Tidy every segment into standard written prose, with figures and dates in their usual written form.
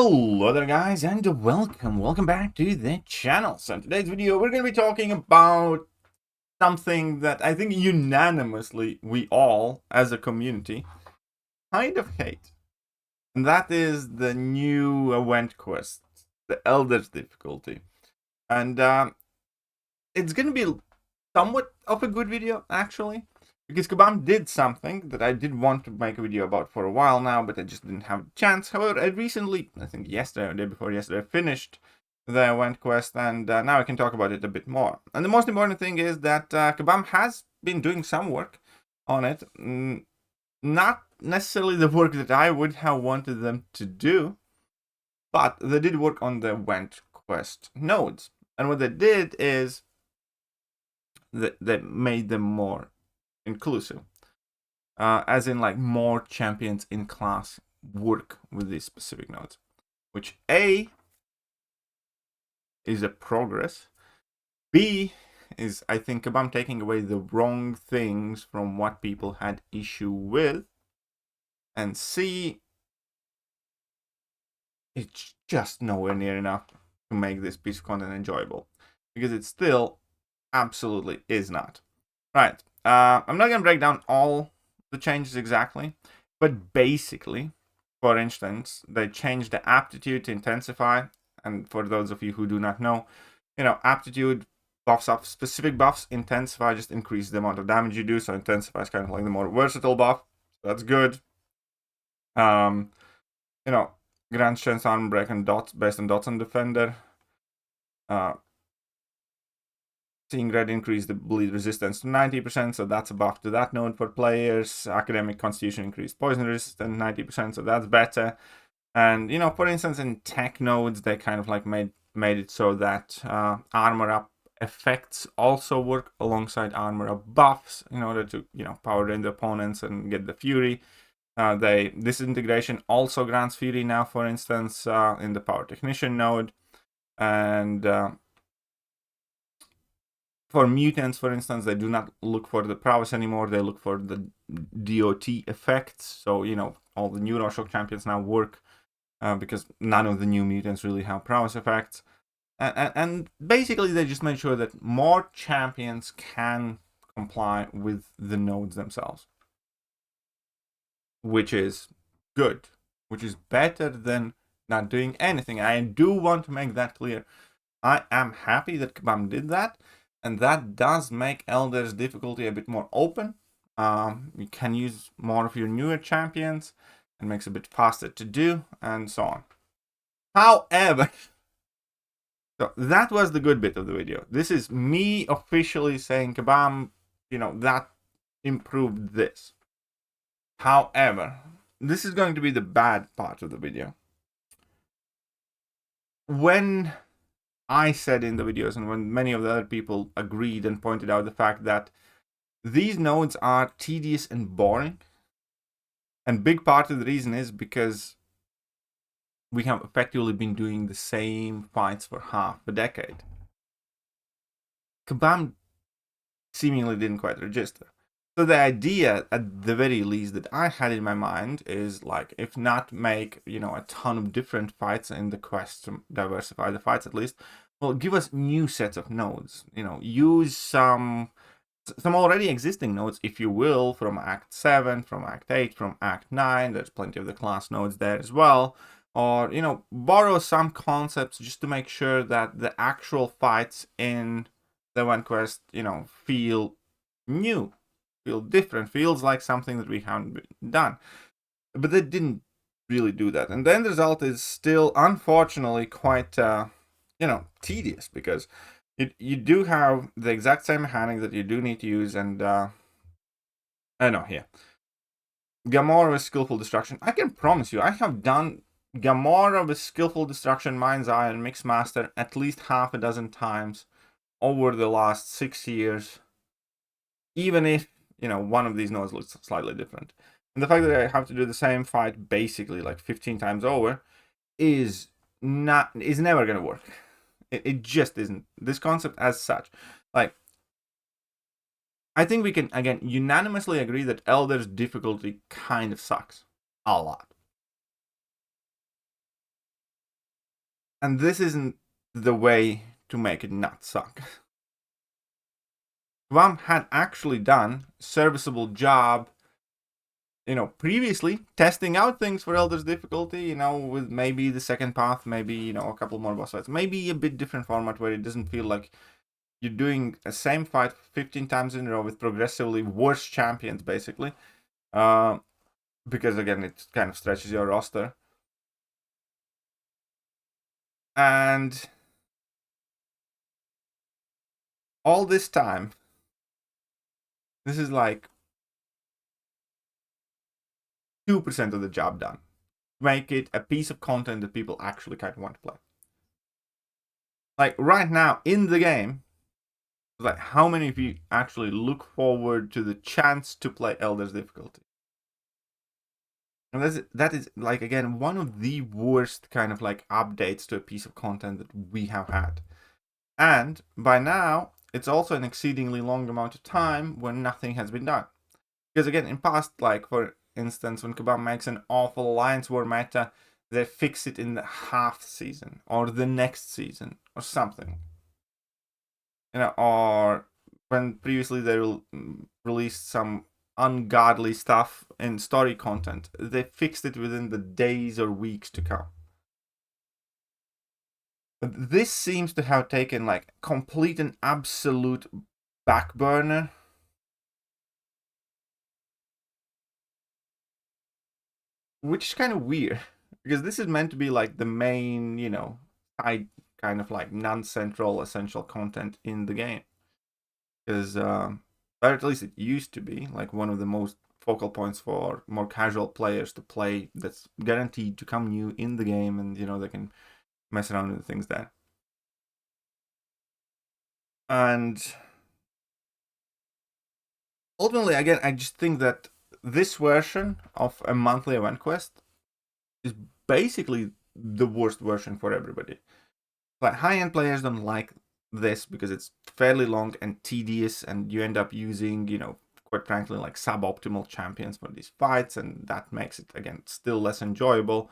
Hello there guys, and welcome back to the channel. So in today's video we're going to be talking about something that I think unanimously we all as a community kind of hate, and that is the new event quest, the Elder's difficulty. And it's going to be somewhat of a good video actually, because Kabam did something that I did want to make a video about for a while now, but I just didn't have the chance. However, I recently, I think yesterday or the day before yesterday, finished the event quest, and now I can talk about it a bit more. And the most important thing is that Kabam has been doing some work on it. Not necessarily the work that I would have wanted them to do, but they did work on the event quest nodes. And what they did is they made them more inclusive, as in like more champions in class work with these specific nodes, which A is a progress, B is, I think, Kabam taking away the wrong things from what people had issue with, and C, it's just nowhere near enough to make this piece of content enjoyable, because it still absolutely is not. Right. I'm not going to break down all the changes exactly, but basically, for instance, they changed the aptitude to intensify. And for those of you who do not know, aptitude buffs up specific buffs. Intensify just increases the amount of damage you do. So intensify is kind of like the more versatile buff. So that's good. Grants chance armor break and dots based on dots on defender. Seeing red increase the bleed resistance to 90%, so that's a buff to that node for players. Academic constitution increased poison resistance 90%, so that's better. And for instance, in tech nodes, they kind of like made it so that armor up effects also work alongside armor up buffs in order to power in the opponents and get the fury. This integration also grants fury now, for instance, in the power technician node. And for mutants, for instance, they do not look for the prowess anymore. They look for the DOT effects. So, all the new Rorschach champions now work because none of the new mutants really have prowess effects. And basically, they just made sure that more champions can comply with the nodes themselves, which is good, which is better than not doing anything. I do want to make that clear. I am happy that Kabam did that. And that does make Elder's difficulty a bit more open. You can use more of your newer champions. It makes it a bit faster to do, and so on. However, so that was the good bit of the video. This is me officially saying, Kabam, that improved this. However, this is going to be the bad part of the video. When I said in the videos, and when many of the other people agreed and pointed out the fact that these nodes are tedious and boring, and big part of the reason is because we have effectively been doing the same fights for half a decade. Kabam seemingly didn't quite register. So the idea, at the very least, that I had in my mind is like, if not make, a ton of different fights in the quest to diversify the fights at least, well, give us new sets of nodes. Use some already existing nodes, if you will, from Act 7, from Act 8, from Act 9. There's plenty of the class nodes there as well. Or, borrow some concepts just to make sure that the actual fights in the event quest, feel new. Feel different, feels like something that we haven't done. But they didn't really do that. And the end result is still, unfortunately, quite, tedious, because you do have the exact same mechanic that you do need to use. And, I know, here. Gamora with Skillful Destruction. I can promise you, I have done Gamora with Skillful Destruction, Mind's Eye, and Mixmaster at least half a dozen times over the last 6 years. Even if one of these nodes looks slightly different. And the fact that I have to do the same fight basically like 15 times over is never going to work. It just isn't. This concept as such. Like, I think we can, again, unanimously agree that Elder's difficulty kind of sucks. A lot. And this isn't the way to make it not suck. Kabam had actually done a serviceable job, previously testing out things for Elder's difficulty, with maybe the second path, maybe, a couple more boss fights, maybe a bit different format where it doesn't feel like you're doing the same fight 15 times in a row with progressively worse champions, basically. Because, again, it kind of stretches your roster. And all this time, this is like 2% of the job done. Make it a piece of content that people actually kind of want to play. Like, right now, in the game, like, how many of you actually look forward to the chance to play Elder's difficulty? And that is, like, again, one of the worst kind of, like, updates to a piece of content that we have had. And by now, it's also an exceedingly long amount of time when nothing has been done. Because, again, in past, like, for instance, when Kabam makes an awful Alliance War meta, they fix it in the half season, or the next season, or something. Or when previously they released some ungodly stuff in story content, they fixed it within the days or weeks to come. But this seems to have taken like complete and absolute back burner. Which is kind of weird, because this is meant to be like the main, side kind of like non-central essential content in the game. Because, or at least it used to be, like one of the most focal points for more casual players to play, that's guaranteed to come new in the game, and they can mess around with things there. And ultimately, again, I just think that this version of a monthly event quest is basically the worst version for everybody. Like, high-end players don't like this because it's fairly long and tedious, and you end up using, quite frankly, like suboptimal champions for these fights, and that makes it, again, still less enjoyable.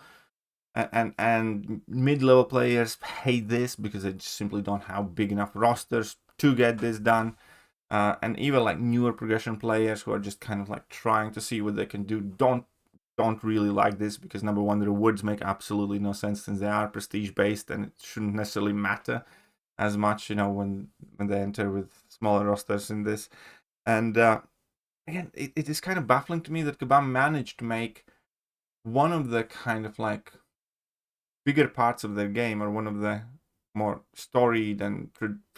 And mid-level players hate this because they just simply don't have big enough rosters to get this done. And even like newer progression players who are just kind of like trying to see what they can do don't really like this, because number one, the rewards make absolutely no sense since they are prestige based, and it shouldn't necessarily matter as much, when they enter with smaller rosters in this. And again, it is kind of baffling to me that Kabam managed to make one of the kind of like bigger parts of their game, or one of the more storied and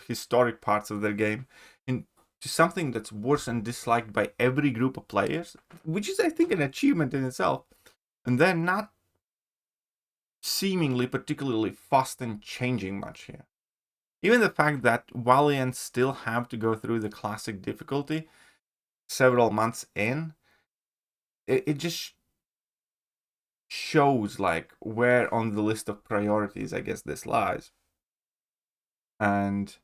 historic parts of their game, into something that's worse and disliked by every group of players, which is, I think, an achievement in itself. And they're not seemingly particularly fast in changing much here. Even the fact that Valiants still have to go through the classic difficulty several months in, it just shows like where on the list of priorities, I guess, this lies. And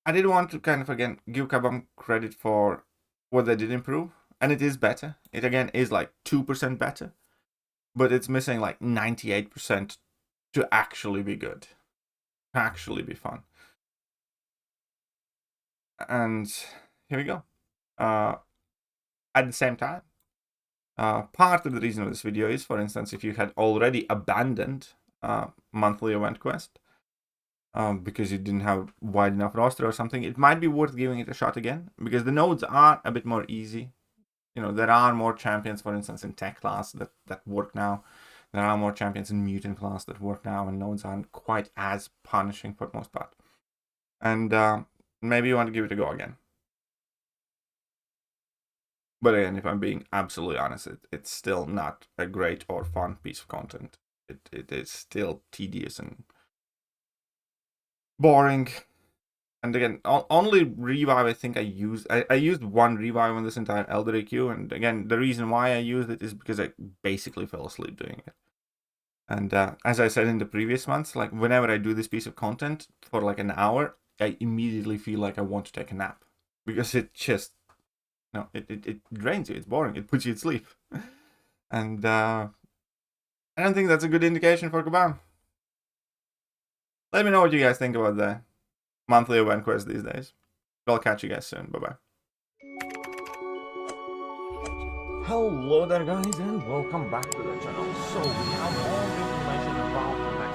I did want to kind of, again, give Kabam credit for what they did improve. And it is better. It, again, is like 2% better. But it's missing like 98% to actually be good. To actually be fun. And here we go. At the same time, part of the reason of this video is, for instance, if you had already abandoned monthly event quest, because you didn't have wide enough roster or something, it might be worth giving it a shot again, because the nodes are a bit more easy. There are more champions, for instance, in tech class that work now. There are more champions in mutant class that work now, and nodes aren't quite as punishing for the most part. And maybe you want to give it a go again. But again, if I'm being absolutely honest, it's still not a great or fun piece of content. It is still tedious and boring. And again, only revive I think I used. I used one revive on this entire Elder AQ, and again, the reason why I used it is because I basically fell asleep doing it. And as I said in the previous months, like whenever I do this piece of content for like an hour, I immediately feel like I want to take a nap, because it just, it drains you. It's boring. It puts you to sleep. And I don't think that's a good indication for Kabam. Let me know what you guys think about the monthly event quest these days. I'll catch you guys soon. Bye-bye. Hello there guys and welcome back to the channel. So we have all the information about the